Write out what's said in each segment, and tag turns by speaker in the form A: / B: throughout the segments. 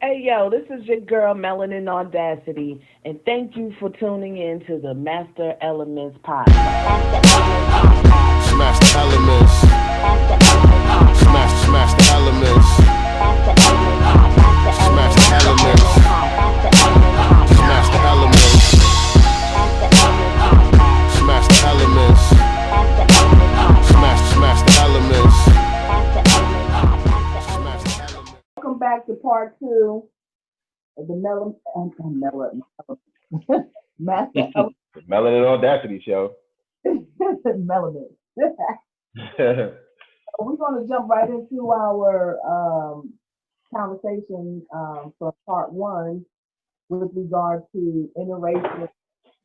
A: Hey yo, this is your girl Melanin Audacity, and thank you for tuning in to the Master Elements podcast.
B: Smash the elements. Smash the elements. Smash the elements. Smash the elements. Smash the elements. Smash the elements.
A: Welcome back to part two of the Master Elements
C: Melanin Audacity show.
A: Melanin. We're going to jump right into our conversation for part one with regard to interracial.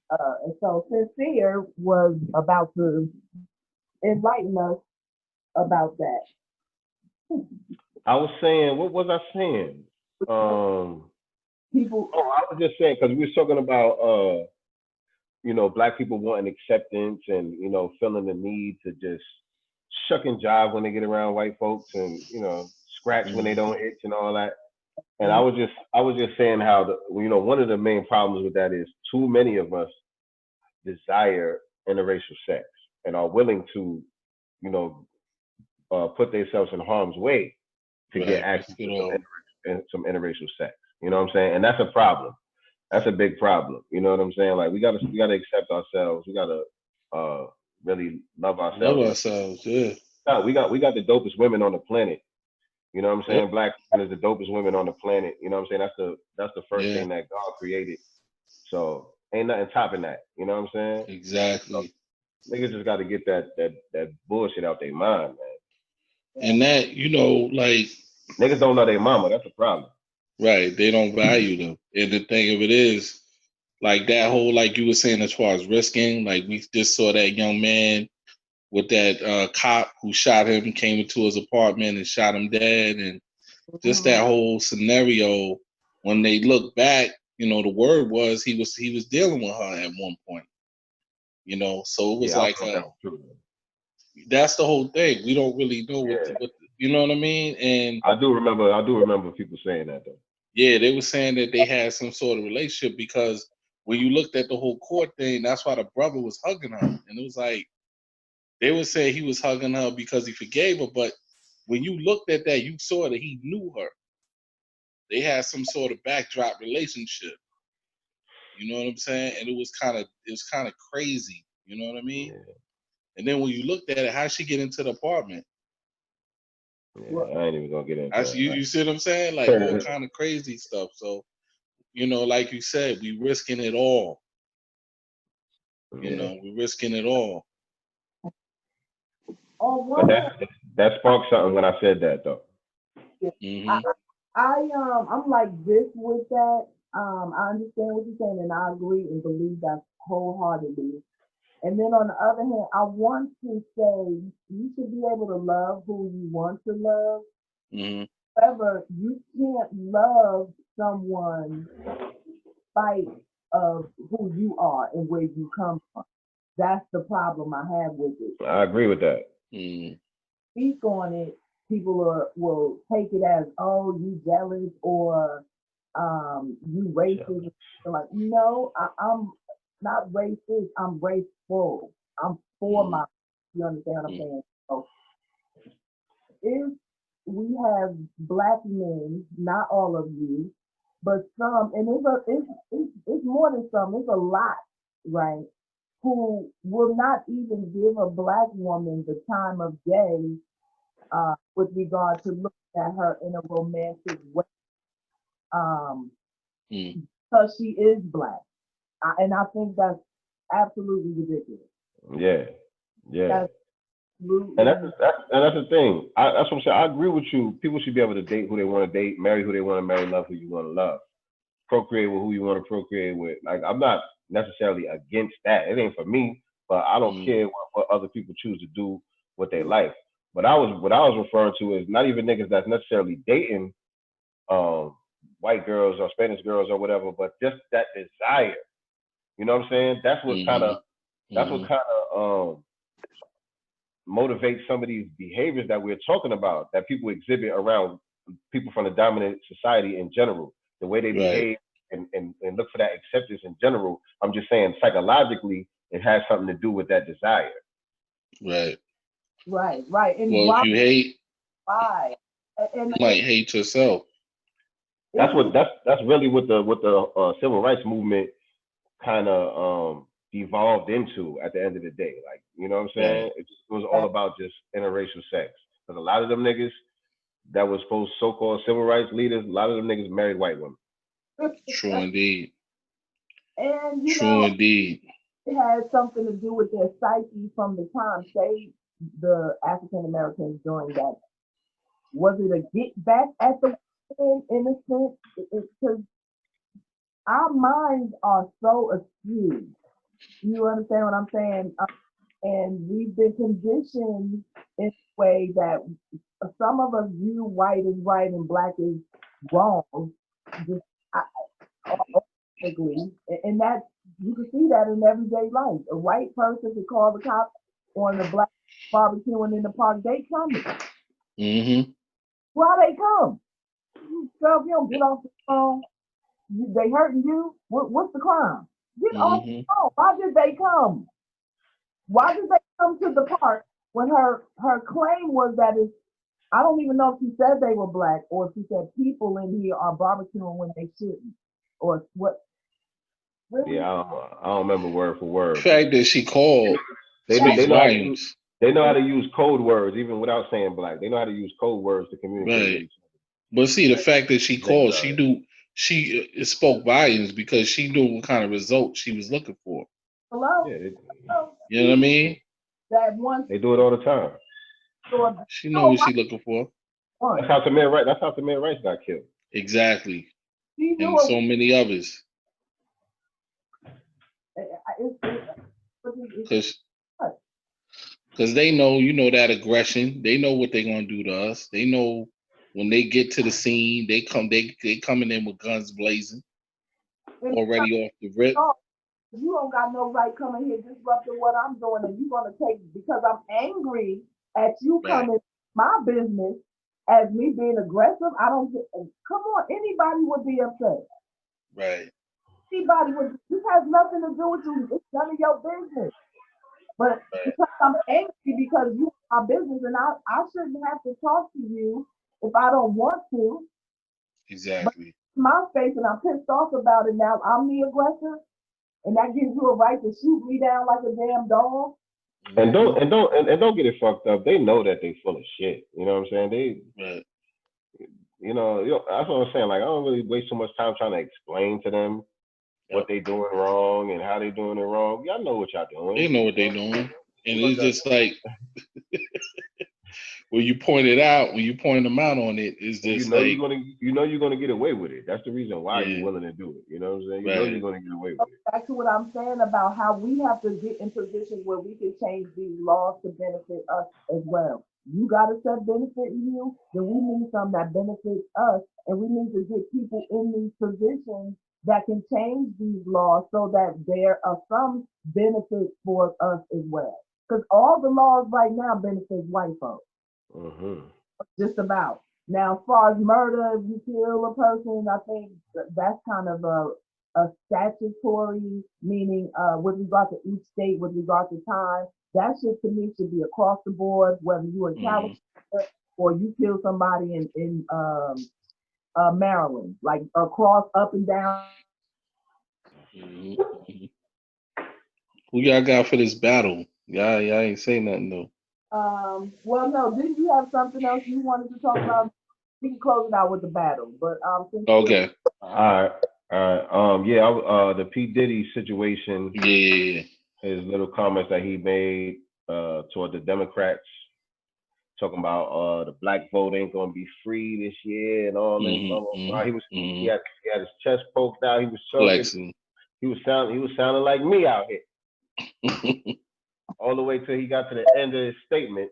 A: And so Sincere was about to enlighten us about that.
C: I was saying, what was I saying?
A: People.
C: Oh, I was just saying because we were talking about, black people wanting acceptance and feeling the need to just shuck and jive when they get around white folks and scratch when they don't itch and all that. And I was just saying how one of the main problems with that is too many of us desire interracial sex and are willing to put themselves in harm's way to get access to some interracial sex. You know what I'm saying? And that's a problem. That's a big problem. You know what I'm saying? Like we gotta accept ourselves. We gotta really love ourselves.
D: Love ourselves, yeah.
C: We got the dopest women on the planet. You know what I'm saying? Yep. Black women is the dopest women on the planet. You know what I'm saying? That's the first thing that God created. So ain't nothing topping that. You know what I'm saying?
D: Exactly.
C: So, niggas just gotta get that bullshit out their mind, man.
D: And that, like
C: niggas don't know their mama. That's a problem.
D: Right. They don't value them. And the thing of it is, like that whole, like you were saying, as far as risking, like we just saw that young man with that cop who shot him, came into his apartment and shot him dead. And just that whole scenario, when they look back, the word was he was dealing with her at one point. So it was that's the whole thing. We don't really know what you know what I mean? And
C: I do remember people saying that though.
D: Yeah, they were saying that they had some sort of relationship because when you looked at the whole court thing, that's why the brother was hugging her. And it was like, they would say he was hugging her because he forgave her. But when you looked at that, you saw that he knew her. They had some sort of backdrop relationship. You know what I'm saying? And it was kind of crazy. You know what I mean? Yeah. And then when you looked at it, how'd she get into the apartment?
C: Yeah, I ain't even gonna get into that.
D: You see what I'm saying? Like all kind of crazy stuff. So, like you said, we risking it all. We're risking it all.
C: But that sparked something when I said that though.
A: Mm-hmm. I'm like this with that. I understand what you're saying, and I agree and believe that wholeheartedly. And then on the other hand, I want to say you should be able to love who you want to love.
D: Mm-hmm.
A: However, you can't love someone spite of who you are and where you come from. That's the problem I have with it.
C: I agree with that.
D: Mm-hmm.
A: Speak on it. People will take it as, oh, you jealous or you racist. Like, no, I'm not racist. I'm raceful. I'm for my. You understand what I'm saying? So, if we have black men, not all of you, but some, and it's more than some. It's a lot, right? Who will not even give a black woman the time of day with regard to looking at her in a romantic way, because she is black, and I think that's absolutely ridiculous.
C: Yeah. And that's the thing. That's what I'm saying. I agree with you. People should be able to date who they want to date, marry who they want to marry, love who you want to love, procreate with who you want to procreate with. Like, I'm not necessarily against that. It ain't for me, but I don't care what other people choose to do with their life. What I was referring to is not even niggas that's necessarily dating white girls or Spanish girls or whatever, but just that desire. You know what I'm saying? That's what kind of motivate some of these behaviors that we're talking about that people exhibit around people from the dominant society in general, the way they behave and look for that acceptance in general. I'm just saying psychologically, it has something to do with that desire.
D: Right.
A: And
D: well, if you hate,
A: why?
D: you might hate yourself.
C: That's really what the civil rights movement kind of devolved into at the end of the day. Like, you know what I'm saying? Right. It was all about just interracial sex. Because a lot of them niggas that was supposed so-called civil rights leaders, a lot of them niggas married white women.
D: True indeed.
A: And
D: True indeed.
A: It has something to do with their psyche from the time, say, the African Americans during that. Was it a get back at the in a sense? Because our minds are so askew. You understand what I'm saying? And we've been conditioned in a way that some of us view white is right and black is wrong. Just and that you can see that in everyday life. A white person could call the cops on the black barbecuing in the park. They coming.
D: Mm-hmm.
A: Why they come? So if you don't get off the phone, they hurting you. What's the crime? Get off the phone. Why did they come? Why did they come to the park when her claim was that it's, I don't even know if she said they were black or if she said people in here are barbecuing when they shouldn't or what. Really?
C: Yeah, I don't remember word for word.
D: The fact that she called
C: they know how to use code words even without saying black. They know how to use code words to communicate with each other.
D: But see, the fact that she called, it spoke volumes because she knew what kind of results she was looking for.
A: Hello?
C: Yeah,
D: you know what I mean?
A: That one.
C: They do it all the time.
D: She knew what she's looking for.
C: That's how Tamir Rice got killed.
D: Exactly. And so many others. Because they know, that aggression. They know what they're gonna do to us. They know when they get to the scene, they coming in with guns blazing, already off the rip.
A: You don't got no right coming here disrupting what I'm doing, and you're gonna take because I'm angry at you coming my business as me being aggressive. I don't get. Come on, anybody would be upset.
D: Right.
A: Anybody would. This has nothing to do with you. It's none of your business. But because I'm angry because you are my business, and I shouldn't have to talk to you if I don't want to.
D: Exactly.
A: But my face, and I'm pissed off about it now. I'm the aggressor. And that gives you a right to shoot me down like a damn dog.
C: And don't get it fucked up. They know that they full of shit. You know what I'm saying? You know, that's what I'm saying. Like I don't really waste so much time trying to explain to them what they doing wrong and how they doing it wrong. Y'all know what y'all doing.
D: They know what they doing, and it's just like when you point it out, when you point them out on it, it's just
C: you're gonna get away with it. That's the reason why you're willing to do it. You know what I'm saying? You know you're gonna get away with it.
A: Back to what I'm saying about how we have to get in positions where we can change these laws to benefit us as well. You got a set benefiting you, then we need something that benefits us, and we need to get people in these positions that can change these laws so that there are some benefits for us as well. Because all the laws right now benefit white folks.
C: Mm-hmm.
A: Just about. Now, as far as murder, if you kill a person, I think that's kind of a statutory, meaning with regard to each state, with regard to time. That shit to me should be across the board, whether you're in California or you kill somebody in Maryland, like across, up and down.
D: Mm-hmm. Who y'all got for this battle? Y'all ain't say nothing though.
A: Well, no, didn't you have something else you wanted to talk about? We can close it out with the battle, but
D: okay.
C: All right. The P Diddy situation.
D: Yeah.
C: His little comments that he made toward the Democrats, talking about the black vote ain't gonna be free this year and all this. He had his chest poked out. He was
D: flexing.
C: He was sounding like me out here. All the way till he got to the end of his statement.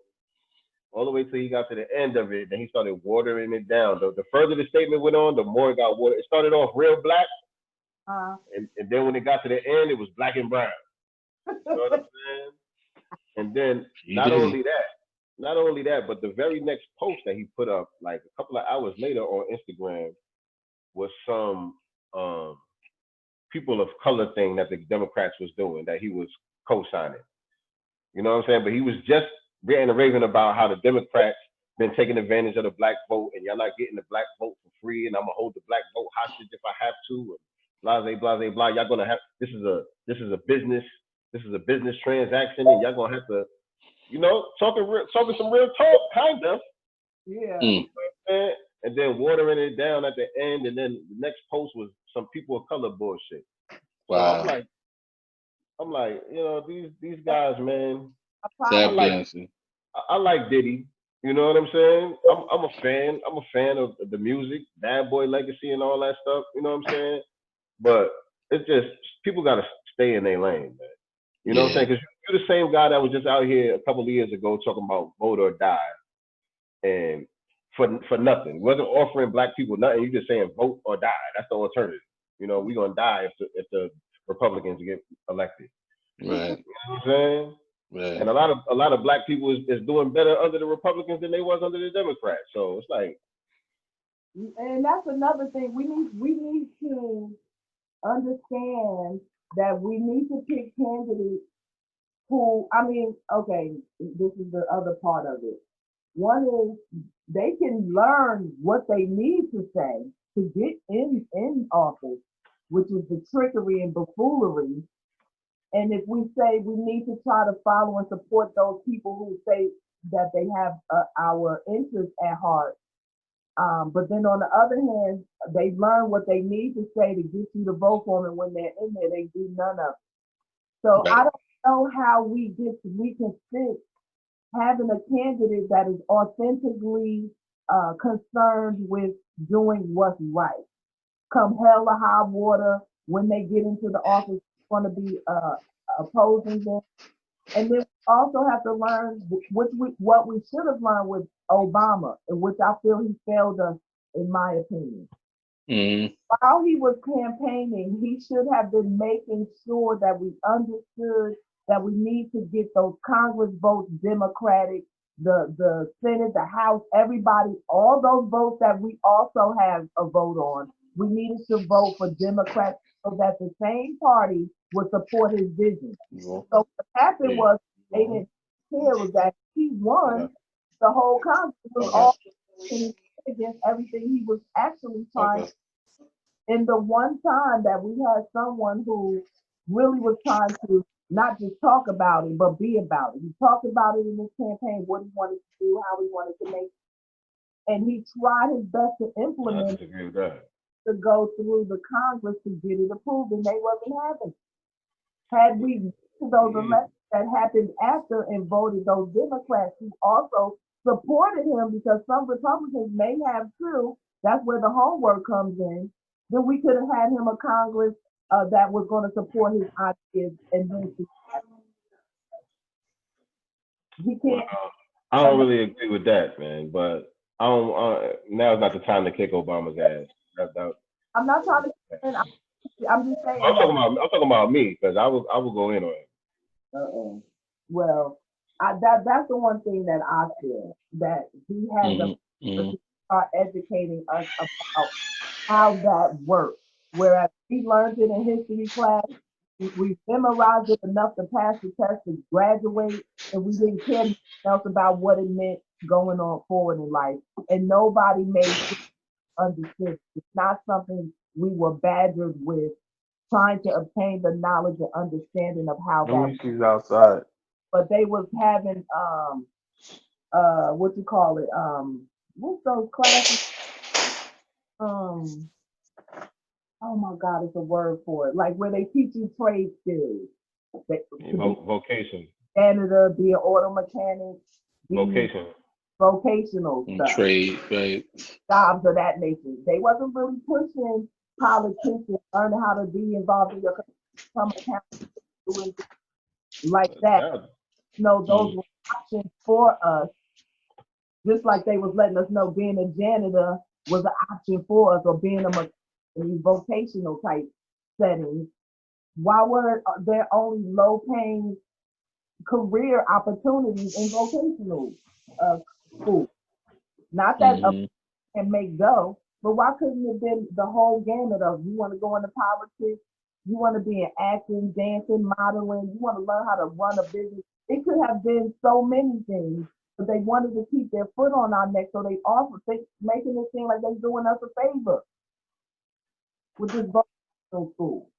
C: All the way till he got to the end of it, then he started watering it down. The further the statement went on, the more it got watered. It started off real black, and then when it got to the end, it was black and brown. You know what I'm saying? And then not only that, not only that, but the very next post that he put up, like a couple of hours later on Instagram, was some people of color thing that the Democrats was doing that he was co-signing. You know what I'm saying? But he was just ranting and raving about how the Democrats been taking advantage of the black vote, and y'all not getting the black vote for free, and I'm gonna hold the black vote hostage if I have to, and blah blah blah blah. Y'all gonna have this is a business transaction, and y'all gonna have to, you know, talking some real talk, kind of.
A: Yeah.
C: And then watering it down at the end, and then the next post was some people of color bullshit.
D: Wow.
C: So I'm like, you know, these guys, man. I like Diddy. You know what I'm saying? I'm a fan. I'm a fan of the music, Bad Boy Legacy, and all that stuff. You know what I'm saying? But it's just people gotta stay in their lane, man. You know what I'm saying? Because you're the same guy that was just out here a couple of years ago talking about vote or die, and for nothing. Wasn't offering black people nothing. You just saying vote or die. That's the alternative. You know, we're gonna die if the Republicans get elected.
D: Right.
C: You know what I'm saying?
D: Right.
C: And a lot of black people is doing better under the Republicans than they was under the Democrats. So it's like,
A: and that's another thing we need to understand that we need to pick candidates who, I mean, okay, this is the other part of it. One is they can learn what they need to say to get in office, which is the trickery and buffoonery. And if we say we need to try to follow and support those people who say that they have our interests at heart, but then on the other hand, they learn what they need to say to get you to vote for them, and when they're in there, they do none of it. So I don't know how we can fit having a candidate that is authentically concerned with doing what's right. Come hell or high water, when they get into the office, going to be opposing them. And then we also have to learn what we should have learned with Obama, in which I feel he failed us, in my opinion.
D: Mm-hmm.
A: While he was campaigning, he should have been making sure that we understood that we need to get those Congress votes Democratic, the Senate, the House, everybody, all those votes that we also have a vote on. We needed to vote for Democrats so that the same party would support his vision. So what happened was they didn't care was that he won. The whole Congress was all against everything he was actually trying. And the one time that we had someone who really was trying to not just talk about it, but be about it. He talked about it in his campaign, what he wanted to do, how he wanted to make it. And he tried his best to implement it, to go through the Congress to get it approved, and they wasn't having it. Had we to those elections that happened after and voted those Democrats who also supported him, because some Republicans may have too, that's where the homework comes in, then we could have had him a Congress that was going to support his ideas, and then he can't.
C: I don't really agree with that, man. But now's not the time to kick Obama's ass.
A: I'm not trying to. I'm just saying.
C: I'm talking about me, because I will go in on it.
A: Well, that's the one thing that I feel that he has to start educating us about how that works. Whereas we learned it in history class, we memorized it enough to pass the test to graduate, and we didn't care anything else about what it meant going on forward in life. And nobody made sure understood. It's not something we were badgered with, trying to obtain the knowledge and understanding of how that.
E: She's outside.
A: But they was having what you call it, what's those classes? Oh my God, it's a word for it. Like where they teach you trade skills.
C: Vocation.
A: Janitor, be an auto mechanic. Vocational stuff.
D: Trade, right.
A: Jobs of that nature. They wasn't really pushing politicians learning how to be involved in your doing like that. No, those were options for us. Just like they was letting us know being a janitor was an option for us, or being in vocational type settings. Why were there only low paying career opportunities in vocational school. Not that
D: Mm-hmm.
A: can make go, but why couldn't it have been the whole gamut of you want to go into politics, you want to be in acting, dancing, modeling, you want to learn how to run a business. It could have been so many things, but they wanted to keep their foot on our neck, so they offered, making it seem like they're doing us a favor with this vocational school.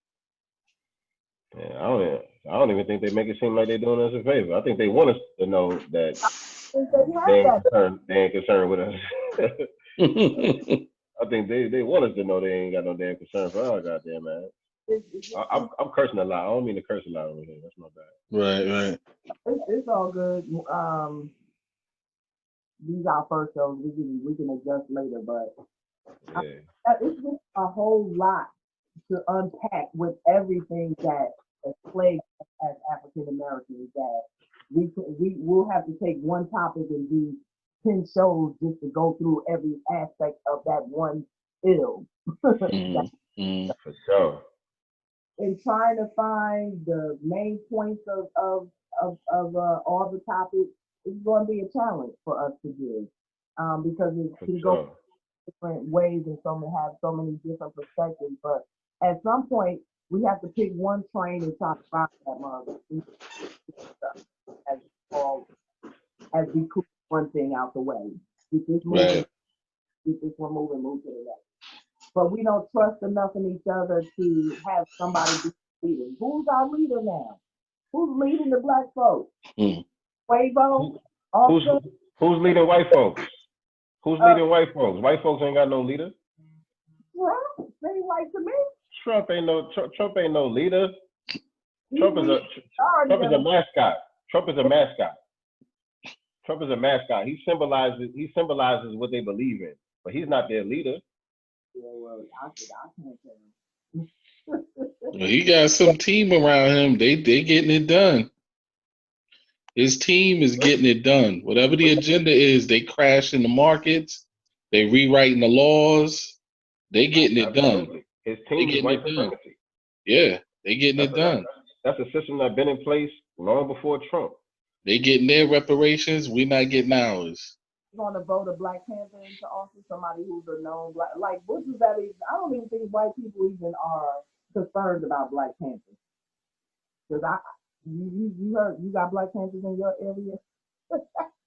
C: Yeah, I don't even think they make it seem like they're doing us a favor. I think they want us to know that they ain't concerned with us. I think they want us to know they ain't got no damn concern for our goddamn man. I'm cursing a lot. I don't mean to curse a lot over here. That's my bad.
D: Right.
A: It's all good. These are our first shows. We can adjust later, but
C: Yeah.
A: it's just a whole lot to unpack with everything that has plagued us as African Americans. That we will have to take one topic and do 10 shows just to go through every aspect of that one ill.
D: Mm-hmm.
C: For sure.
A: And trying to find the main points of all the topics is going to be a challenge for us to do, because it can go different ways and have so many different perspectives. But at some point, we have to pick one train and try to ride that mother as we cook one thing out the way. Keep this moving, keep this one moving, move to the next. But we don't trust enough in each other to have somebody be leading. Who's our leader now? Who's leading the black folks? Quavo?
C: Who's leading white folks? Who's leading white folks? White folks ain't got no leader.
A: Trump, seems like to me.
C: Trump ain't no leader. Trump is a mascot. Trump is a mascot. Trump is a mascot. He symbolizes what they believe in, but he's not their leader.
A: Yeah, well, I can't tell.
D: Well, he got some team around him. They getting it done. His team is getting it done. Whatever the agenda is, they crashing the markets. They rewriting the laws. They getting it done.
C: His team is white supremacy.
D: Yeah, they getting it done.
C: That's a system that's been in place long before Trump.
D: They getting their reparations. We not getting ours.
A: Going to vote a Black Panther into office, somebody who's a known black, like what does that even? I don't even think white people even are concerned about Black Panthers. Because you heard you got Black Panthers in your area.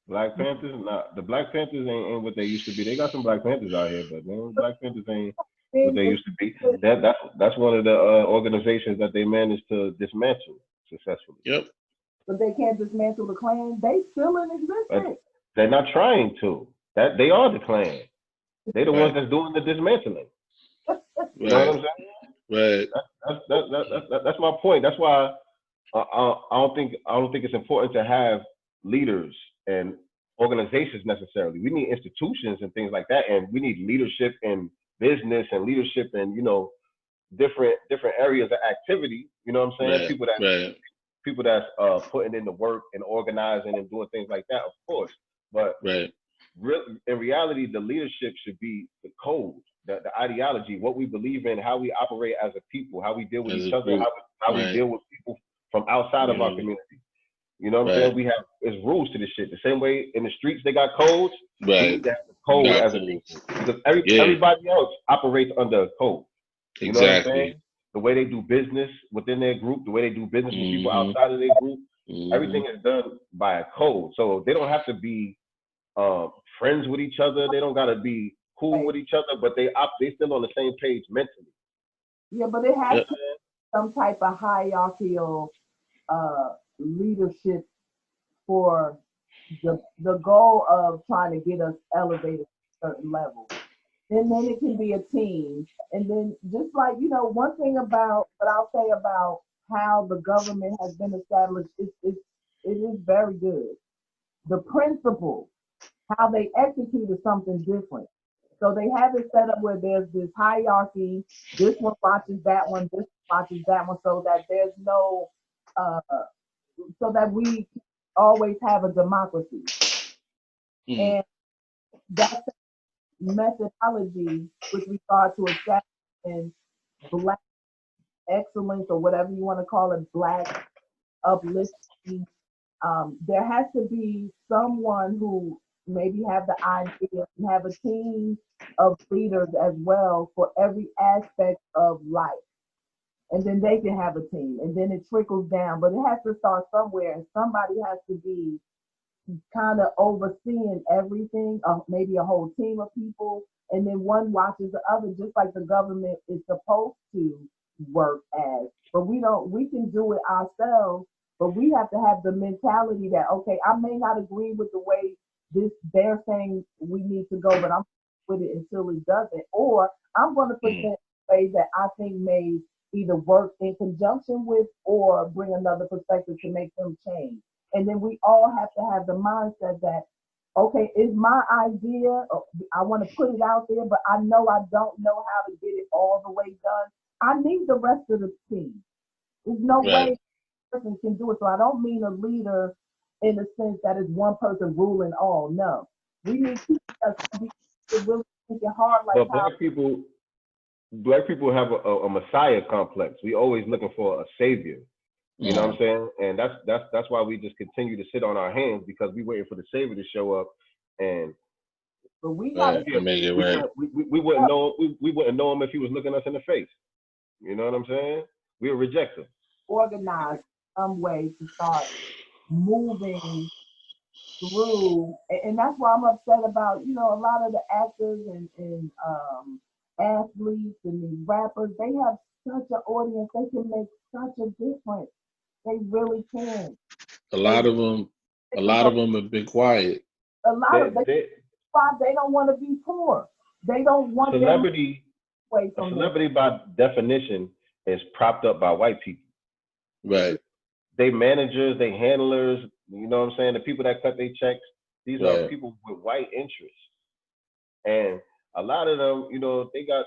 C: Black Panthers, the Black Panthers ain't what they used to be. They got some Black Panthers out here, but Black Panthers ain't what they used to be. That's one of the organizations that they managed to dismantle successfully.
D: Yep.
A: But they can't dismantle the Klan. They still in existence.
C: They're not trying to. That they are the Klan. They're the ones that's doing the dismantling. You know what I'm saying?
D: Right.
C: That's my point. That's why I don't think it's important to have leaders and organizations necessarily. We need institutions and things like that, and we need leadership in business and leadership in different areas of activity. You know what I'm saying? People that's putting in the work and organizing and doing things like that, of course. But in reality, the leadership should be the code, the ideology, what we believe in, how we operate as a people, how we deal with each other, how we deal with people from outside of our community. You know what I'm saying? There's rules to this shit. The same way in the streets they got codes. We need to have a code as a people, because everybody else operates under a code. You know what I'm saying? The way they do business within their group, the way they do business with people outside of their group, everything is done by a code. So they don't have to be friends with each other. They don't gotta be cool with each other, but they still on the same page mentally.
A: Yeah, but it has to be some type of hierarchical leadership for the goal of trying to get us elevated to a certain level. And then it can be a team. And then just like, one thing about what I'll say about how the government has been established, it is very good. The principle, how they execute is something different. So they have it set up where there's this hierarchy. This one watches that one, this one watches that one, so that there's no, so that we always have a democracy. And that's methodology with regard to establishing Black excellence, or whatever you want to call it, Black uplifting there has to be someone who maybe have the idea and have a team of leaders as well for every aspect of life. And then they can have a team, and then it trickles down. But it has to start somewhere, and somebody has to be kind of overseeing everything, maybe a whole team of people, and then one watches the other, just like the government is supposed to work as. But we can do it ourselves, but we have to have the mentality that, okay, I may not agree with the way they're saying we need to go, but I'm with it until it doesn't. Or I'm going to present ways that I think may either work in conjunction with or bring another perspective to make them change. And then we all have to have the mindset that, okay, it's my idea. I want to put it out there, but I know I don't know how to get it all the way done. I need the rest of the team. There's no way a person can do it. So I don't mean a leader in the sense that it's one person ruling all. No. We need people that's really thinking hard like
C: but
A: how
C: black people have a messiah complex. We always looking for a savior. You know what I'm saying? And that's why we just continue to sit on our hands, because we waiting for the savior to show up. And
A: but we gotta
D: make it right.
C: We wouldn't know we wouldn't know him if he was looking us in the face. You know what I'm saying? We would reject him.
A: Organize some way to start moving through, and that's why I'm upset about, you know, a lot of the actors and athletes and these rappers. They have such an audience. They can make such a difference. They really can.
D: A lot of them have been quiet.
A: A lot of they don't want to be poor. They don't want
C: celebrity.
A: Away
C: A
A: from
C: celebrity by definition is propped up by white people.
D: Right.
C: They managers, they handlers, you know what I'm saying? The people that cut their checks, these are people with white interests. And a lot of them, you know, they got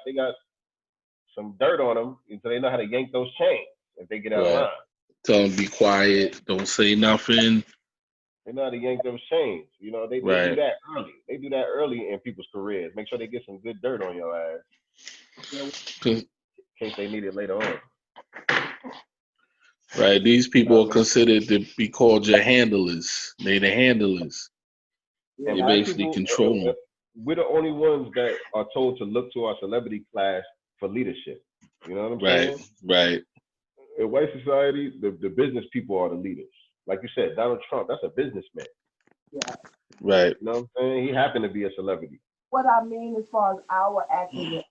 C: some dirt on them, and so they know how to yank those chains if they get out of line.
D: Tell them be quiet, don't say nothing.
C: They know how to yank those chains. You know, they do that early. They do that early in people's careers. Make sure they get some good dirt on your ass in case they need it later on.
D: Right. These people are considered to be called your handlers. They the handlers.
C: And
D: they basically control them.
C: We're the only ones that are told to look to our celebrity class for leadership. You know what I'm saying?
D: Right.
C: In white society, the business people are the leaders. Like you said, Donald Trump, that's a businessman.
A: Yeah.
D: Right.
C: You know what I'm saying? He happened to be a celebrity.
A: What I mean as far as our actors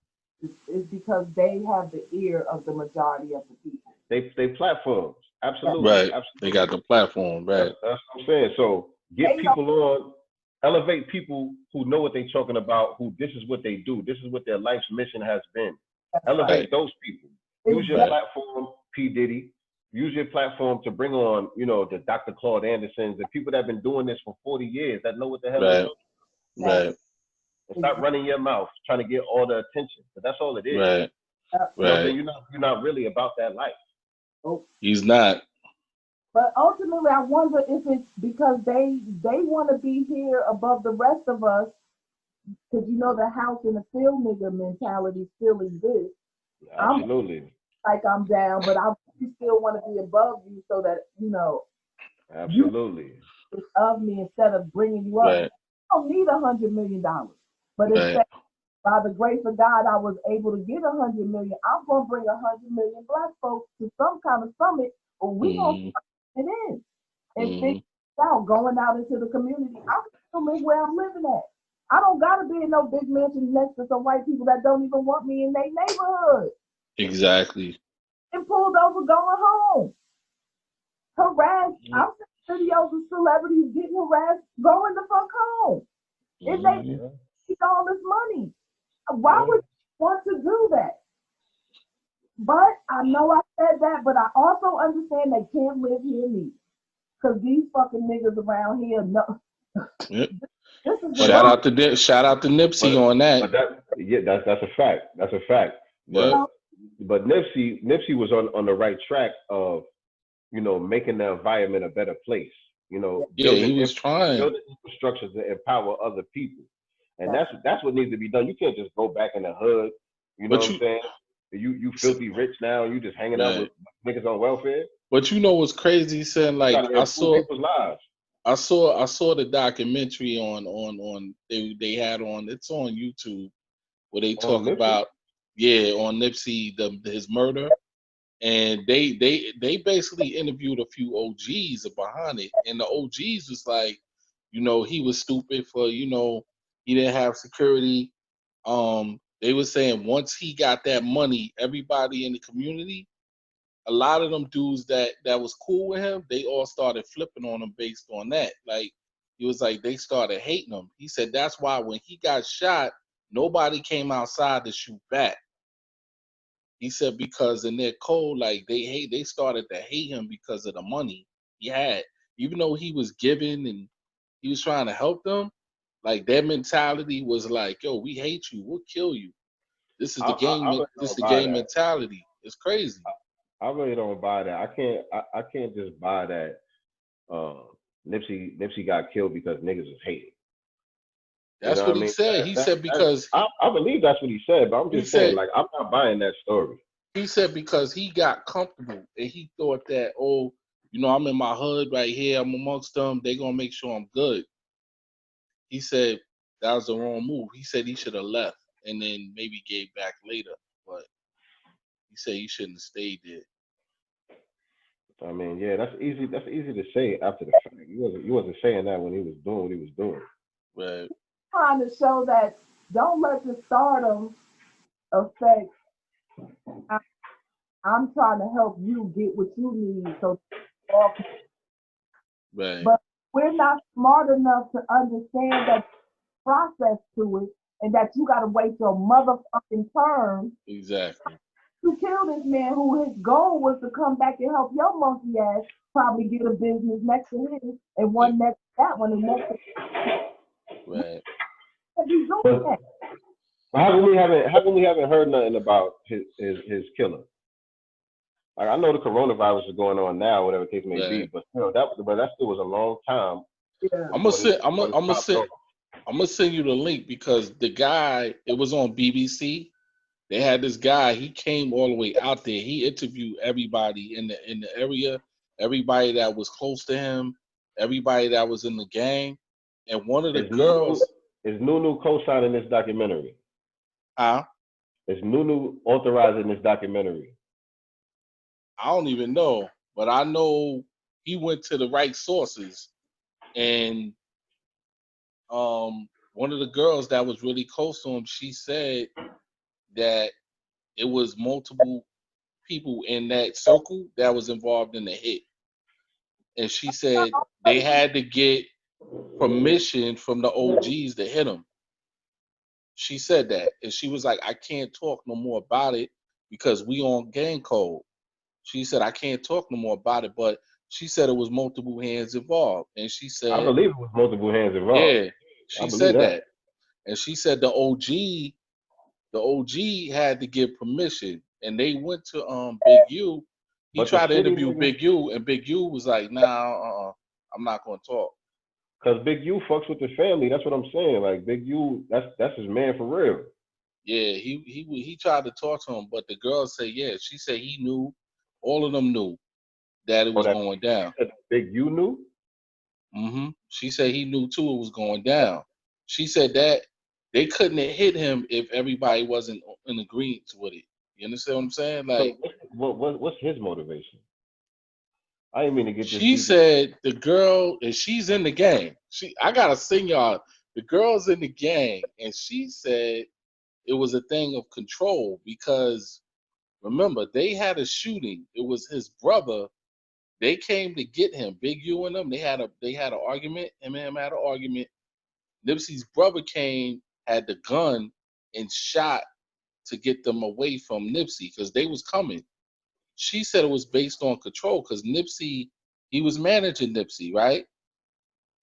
A: is because they have the ear of the majority of the people.
C: They platforms. Absolutely.
D: Right.
C: Absolutely.
D: They got the platform. Right.
C: That's what I'm saying. So get people on, elevate people who know what they're talking about, who this is what they do. This is what their life's mission has been. Elevate those people. Use your platform, P Diddy. Use your platform to bring on, you know, the Dr. Claude Andersons, the people that have been doing this for 40 years that know what the hell they're doing.
D: Right.
C: And stop running your mouth trying to get all the attention. But that's all it is.
D: Right.
C: You know, you're not really about that life.
D: He's not.
A: But ultimately, I wonder if it's because they want to be here above the rest of us, because you know the house and the field nigga mentality still exists.
C: Absolutely.
A: I'm down, but I still want to be above you so that, you know.
C: Absolutely.
A: You of me instead of bringing you up.
D: Right.
A: I don't need $100 million, but instead, by the grace of God, I was able to get $100 million. I'm gonna bring 100 million black folks to some kind of summit, or we gonna it in and figure it out, going out into the community. I can live where I'm living at. I don't gotta be in no big mansion next to some white people that don't even want me in their neighborhood.
D: Exactly.
A: And pulled over going home. Harassed. I'm seeing videos of celebrities getting harassed going the fuck home. If they need all this money, why would you want to do that? But I know I said that, but I also understand they can't live here neither. Because these fucking niggas around here know.
D: Shout out to Nipsey on that.
C: But that's a fact. That's a fact. But Nipsey was on the right track of, you know, making the environment a better place. You know,
D: he was trying
C: building infrastructures to empower other people, and that's what needs to be done. You can't just go back in the hood. You know what I'm saying? You filthy rich now. You just hanging out with niggas on welfare.
D: But you know what's crazy? Saying like
C: Gotta improve people's lives.
D: I saw the documentary on they had on, it's on YouTube, where they talk about on Nipsey his murder, and they basically interviewed a few OGs behind it, and the OGs was like, you know, he was stupid for, you know, he didn't have security. They were saying once he got that money, everybody in the community, a lot of them dudes that was cool with him, they all started flipping on him based on that. Like, he was like, they started hating him. He said that's why when he got shot, nobody came outside to shoot back. He said because in their code, like they started to hate him because of the money he had. Even though he was giving and he was trying to help them, like their mentality was like, yo, we hate you, we'll kill you. This is the game,
C: really
D: this is the
C: don't buy
D: game
C: that.
D: mentality. It's crazy.
C: I really don't buy that. I can't just buy that. Nipsey got killed because niggas was hating.
D: That's what he said. He said because
C: I believe that's what he said, but I'm just saying, like, I'm not buying that story.
D: He said because he got comfortable and he thought that, oh, you know, I'm in my hood right here, I'm amongst them, they gonna make sure I'm good. He said that was the wrong move. He said he should have left and then maybe gave back later, but he said he shouldn't have stayed there.
C: I mean, yeah, that's easy to say after the fact. You wasn't saying that when he was doing what he was doing.
D: Right.
A: Trying to show that don't let the stardom affect. I'm trying to help you get what you need, so
D: Right.
A: But we're not smart enough to understand that process to it, and that you got to wait your motherfucking turn.
D: Exactly.
A: To kill this man who his goal was to come back and help your monkey ass probably get a business next to his and one next to that one and next to
D: right.
C: How come we haven't heard nothing about his killer? Like, I know the coronavirus is going on now, whatever the case may be, but still, that still was a long time.
A: Yeah.
D: I'm gonna send you the link because the guy, it was on BBC. They had this guy, he came all the way out there. He interviewed everybody in the area, everybody that was close to him, everybody that was in the gang. And one of the girls
C: is Nunu co-signing this documentary?
D: Huh?
C: Is Nunu authorizing this documentary?
D: I don't even know, but I know he went to the right sources. And one of the girls that was really close to him, she said that it was multiple people in that circle that was involved in the hit. And she said they had to get permission from the OGs to hit him. She said that. And she was like, I can't talk no more about it because we on gang code. She said, I can't talk no more about it, but she said it was multiple hands involved. And she said,
C: I believe it was multiple hands involved.
D: Yeah, she said that. And she said the OG had to give permission. And they went to Big U. He tried to interview Big U, and Big U was like, nah, I'm not gonna talk.
C: Cause Big U fucks with the family. That's what I'm saying. Like, Big U, that's his man for real.
D: Yeah, he tried to talk to him, but the girl said, yeah, she said he knew, all of them knew that it was going down.
C: Big U knew?
D: Mm-hmm. She said he knew too it was going down. She said that they couldn't have hit him if everybody wasn't in agreement with it. You understand what I'm saying? Like,
C: so what's his motivation? I didn't mean to get this.
D: She said the girl, and she's in the gang. I gotta sing y'all. The girl's in the gang, and she said it was a thing of control because remember they had a shooting. It was his brother. They came to get him. Big U and them. They had an argument. Him and him had an argument. Nipsey's brother came, had the gun, and shot to get them away from Nipsey because they was coming. She said it was based on control because Nipsey, he was managing Nipsey, right?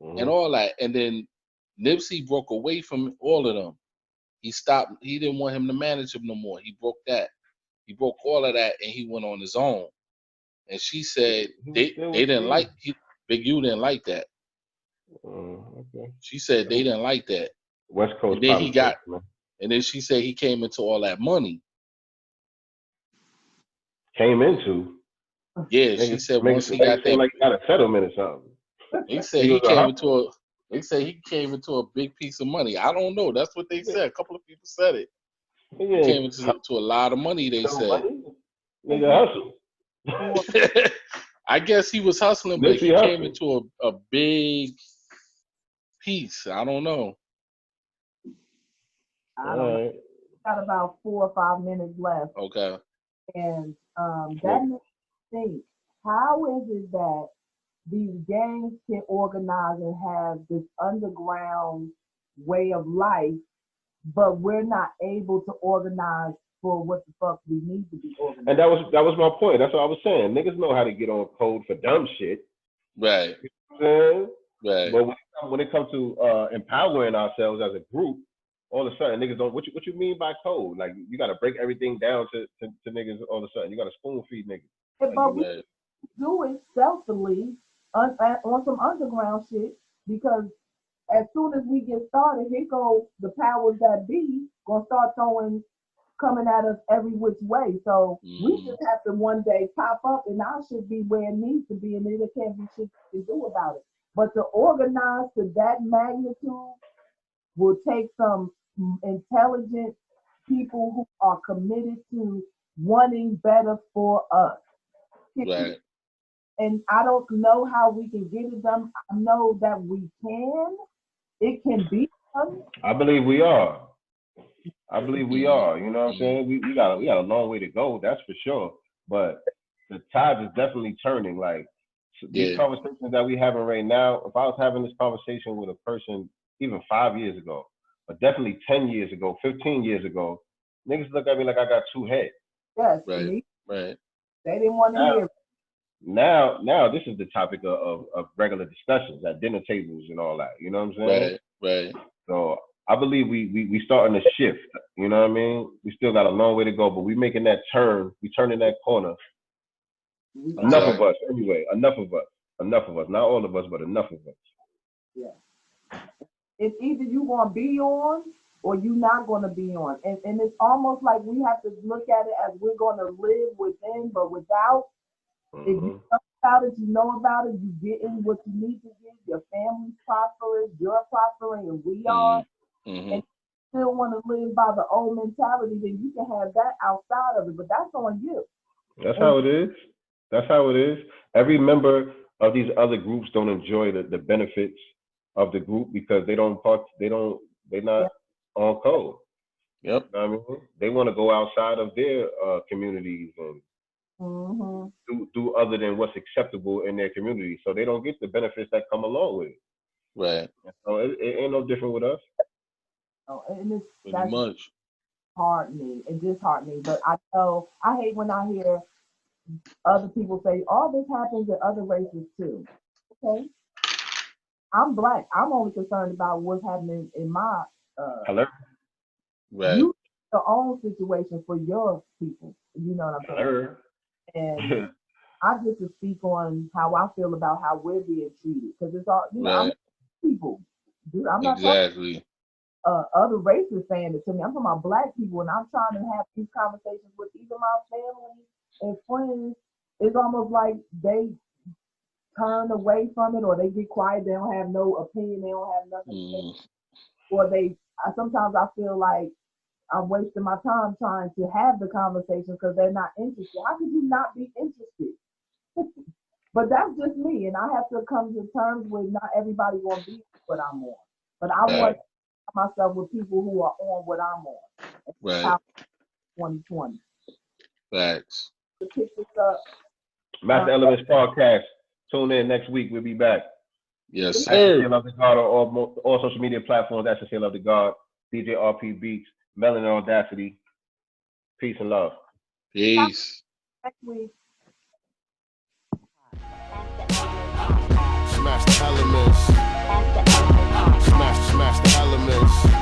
D: Mm-hmm. And all that. And then Nipsey broke away from all of them. He stopped. He didn't want him to manage him no more. He broke that. He broke all of that and he went on his own. And she said they didn't like, Big U didn't like that.
C: Okay.
D: She said they didn't like that.
C: West Coast
D: and then and then she said he came into all that money.
C: Came into?
D: Yeah, she said once he got that,
C: like he got a settlement or something.
D: he said he came into a big piece of money. I don't know. That's what they said. A couple of people said it. He came into a lot of money. They said.
C: Nigga hustle.
D: I guess he was hustling, but he came into a big piece. I don't know.
A: I don't know. Got about 4 or 5 minutes left.
D: Okay.
A: And that makes me think, how is it that these gangs can organize and have this underground way of life, but we're not able to organize for what the fuck we need to be organized?
C: And that was my point. That's what I was saying. Niggas know how to get on code for dumb shit.
D: Right.
C: You know what I'm saying?
D: Right.
C: But when it comes to empowering ourselves as a group, all of a sudden niggas don't. What you mean by code? Like you got to break everything down to niggas. All of a sudden you got to spoon feed niggas.
A: But we do it stealthily on some underground shit, because as soon as we get started, here go the powers that be gonna start coming at us every which way. So we just have to one day pop up and our shit be where it needs to be, and there can't be shit to do about it. But to organize to that magnitude will take some intelligent people who are committed to wanting better for us.
D: Right.
A: And I don't know how we can get it done. I know that we can. It can be done.
C: I believe we are. You know what I'm saying? We got a long way to go, that's for sure. But the tide is definitely turning. Like these conversations that we having right now, if I was having this conversation with a person even 5 years ago, but definitely 10 years ago, 15 years ago, niggas look at me like I got two heads.
A: Yes.
D: Right. Right.
A: They didn't want to hear it.
C: Now this is the topic of regular discussions at dinner tables and all that. You know what I'm saying?
D: Right.
C: So I believe we starting to shift. You know what I mean? We still got a long way to go, but we making that turn. We turning that corner. Enough of us, anyway. Enough of us. Not all of us, but enough of us.
A: Yeah. It's either you gonna be on or you not gonna be on, and it's almost like we have to look at it as we're gonna live within, but without. If you know about it, you know about it. You getting what you need to get. Your family's prospering, you're prospering, and we are. And you still want to live by the old mentality, then you can have that outside of it. But that's on you. That's
C: how it is. Every member of these other groups don't enjoy the benefits of the group because they're not on code.
D: Yep.
C: You know what I mean? They want to go outside of their communities and do other than what's acceptable in their community, so they don't get the benefits that come along with it.
D: Right.
C: So it ain't no different with us.
A: Oh, and
D: pretty much
A: disheartening. It's disheartening. But I hate when I hear other people say, "All this happens in other races too." Okay, I'm Black. I'm only concerned about what's happening in my
C: color.
D: Right.
A: You your own situation for your people. You know what I'm saying?
C: Color.
A: And I get to speak on how I feel about how we're being treated, because it's all I'm people. Dude, I'm not
D: talking
A: other races saying it to me. I'm talking about Black people, and I'm trying to have these conversations with even my family and friends. It's almost like they turn away from it, or they get quiet. They don't have no opinion. They don't have nothing to say. Or sometimes I feel like I'm wasting my time trying to have the conversation because they're not interested. How could you not be interested? But that's just me, and I have to come to terms with not everybody gonna be what I'm on. But I want myself with people who are on what I'm on.
D: Right.
A: 2020.
D: Facts.
A: To pick this up.
C: Master Elements Podcast. Tune in next week. We'll be back.
D: Yes,
C: sir. That's the Sale of the God on all social media platforms. That's the Sale of the God. DJ RP Beats. Melanin Audacity. Peace and love.
D: Peace.
A: Next week.
B: Smash the elements. Smash the elements.